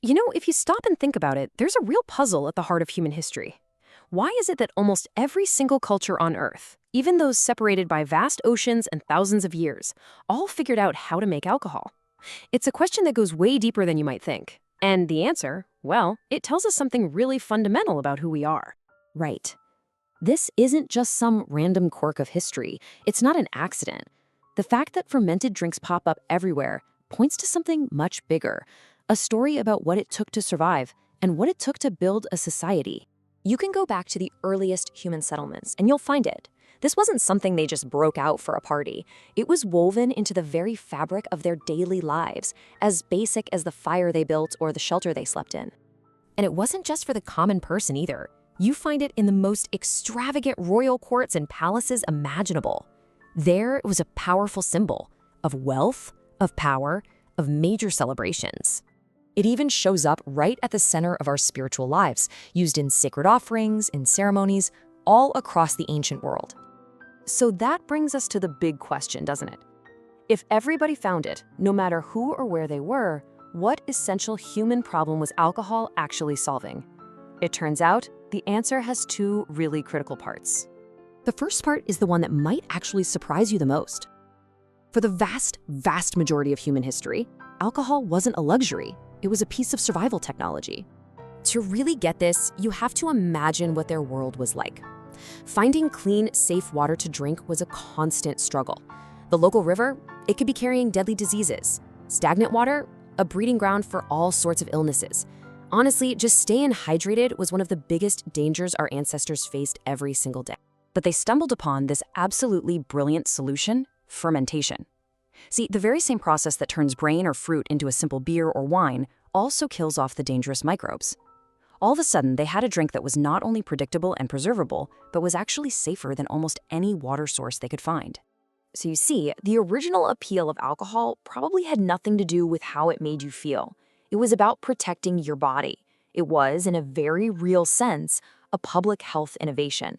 If you stop and think about it, there's a real puzzle at the heart of human history. Why is it that almost every single culture on Earth, even those separated by vast oceans and thousands of years, all figured out how to make alcohol? It's a question that goes way deeper than you might think. And the answer, well, it tells us something really fundamental about who we are. Right. This isn't just some random quirk of history. It's not an accident. The fact that fermented drinks pop up everywhere points to something much bigger, a story about what it took to survive and what it took to build a society. You can go back to the earliest human settlements, and you'll find it. This wasn't something they just broke out for a party. It was woven into the very fabric of their daily lives, as basic as the fire they built or the shelter they slept in. And it wasn't just for the common person either. You find it in the most extravagant royal courts and palaces imaginable. There, it was a powerful symbol of wealth, of power, of major celebrations. It even shows up right at the center of our spiritual lives, used in sacred offerings, in ceremonies, all across the ancient world. So that brings us to the big question, doesn't it? If everybody found it, no matter who or where they were, what essential human problem was alcohol actually solving? It turns out the answer has two really critical parts. The first part is the one that might actually surprise you the most. For the vast, vast majority of human history, alcohol wasn't a luxury. It was a piece of survival technology. To really get this, you have to imagine what their world was like. Finding clean, safe water to drink was a constant struggle. The local river, it could be carrying deadly diseases. Stagnant water, a breeding ground for all sorts of illnesses. Honestly, just staying hydrated was one of the biggest dangers our ancestors faced every single day. But they stumbled upon this absolutely brilliant solution: fermentation. See, the very same process that turns grain or fruit into a simple beer or wine also kills off the dangerous microbes. All of a sudden, they had a drink that was not only predictable and preservable, but was actually safer than almost any water source they could find. So you see, the original appeal of alcohol probably had nothing to do with how it made you feel. It was about protecting your body. It was, in a very real sense, a public health innovation.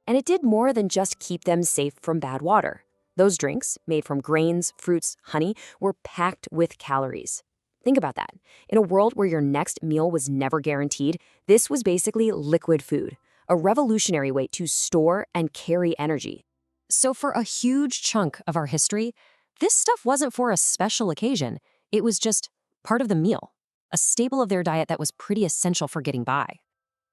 And it did more than just keep them safe from bad water. Those drinks, made from grains, fruits, honey, were packed with calories. Think about that. In a world where your next meal was never guaranteed, this was basically liquid food, a revolutionary way to store and carry energy. So for a huge chunk of our history, this stuff wasn't for a special occasion. It was just part of the meal, a staple of their diet that was pretty essential for getting by.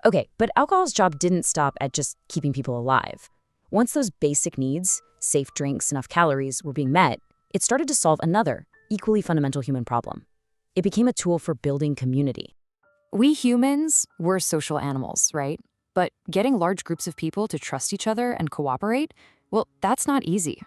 Okay, but alcohol's job didn't stop at just keeping people alive. Once those basic needs, safe drinks, enough calories, were being met, it started to solve another, equally fundamental human problem. It became a tool for building community. We humans, we're social animals, right? But getting large groups of people to trust each other and cooperate, well, that's not easy.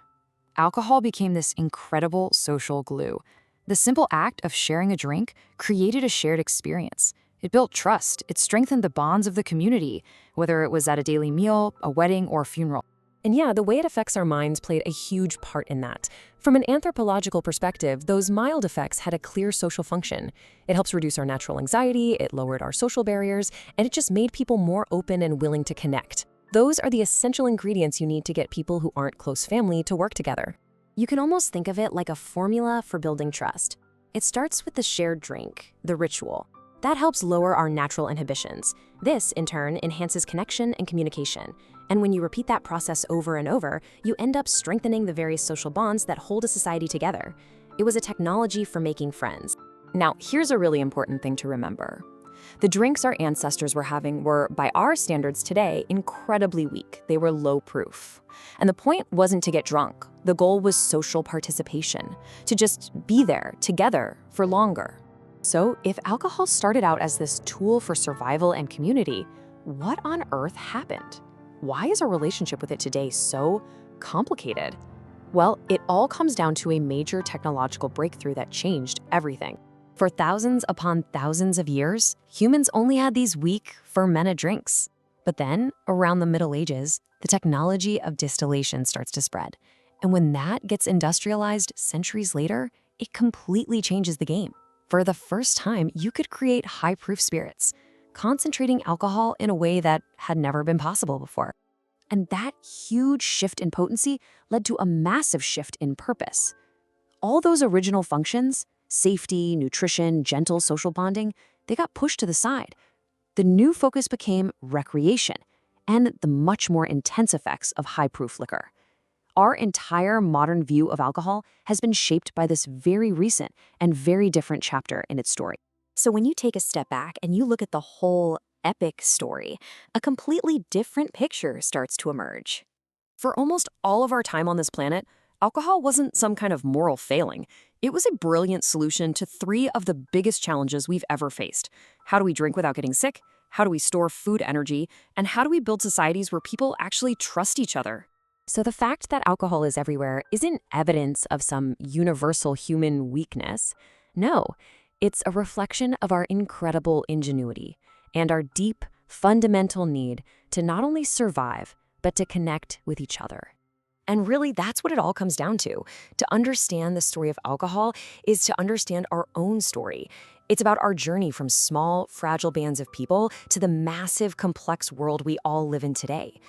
Alcohol became this incredible social glue. The simple act of sharing a drink created a shared experience. It built trust. It strengthened the bonds of the community, whether it was at a daily meal, a wedding, or a funeral. And yeah, the way it affects our minds played a huge part in that. From an anthropological perspective, those mild effects had a clear social function. It helps reduce our natural anxiety, it lowered our social barriers, and it just made people more open and willing to connect. Those are the essential ingredients you need to get people who aren't close family to work together. You can almost think of it like a formula for building trust. It starts with the shared drink, the ritual. That helps lower our natural inhibitions. This, in turn, enhances connection and communication. And when you repeat that process over and over, you end up strengthening the various social bonds that hold a society together. It was a technology for making friends. Now, here's a really important thing to remember. The drinks our ancestors were having were, by our standards today, incredibly weak. They were low proof. And the point wasn't to get drunk. The goal was social participation, to just be there together for longer. So if alcohol started out as this tool for survival and community, what on earth happened? Why is our relationship with it today so complicated? Well, it all comes down to a major technological breakthrough that changed everything. For thousands upon thousands of years, humans only had these weak, fermented drinks. But then, around the Middle Ages, the technology of distillation starts to spread. And when that gets industrialized centuries later, it completely changes the game. For the first time, you could create high-proof spirits, concentrating alcohol in a way that had never been possible before. And that huge shift in potency led to a massive shift in purpose. All those original functions, safety, nutrition, gentle social bonding, they got pushed to the side. The new focus became recreation and the much more intense effects of high-proof liquor. Our entire modern view of alcohol has been shaped by this very recent and very different chapter in its story. So when you take a step back and you look at the whole epic story, a completely different picture starts to emerge. For almost all of our time on this planet, alcohol wasn't some kind of moral failing. It was a brilliant solution to three of the biggest challenges we've ever faced. How do we drink without getting sick? How do we store food energy? And how do we build societies where people actually trust each other? So the fact that alcohol is everywhere isn't evidence of some universal human weakness. No, it's a reflection of our incredible ingenuity and our deep, fundamental need to not only survive, but to connect with each other. And really, that's what it all comes down to. To understand the story of alcohol is to understand our own story. It's about our journey from small, fragile bands of people to the massive, complex world we all live in today.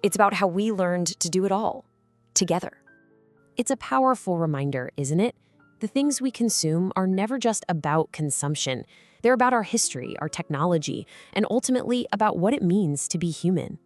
It's about how we learned to do it all, together. It's a powerful reminder, isn't it? The things we consume are never just about consumption. They're about our history, our technology, and ultimately about what it means to be human.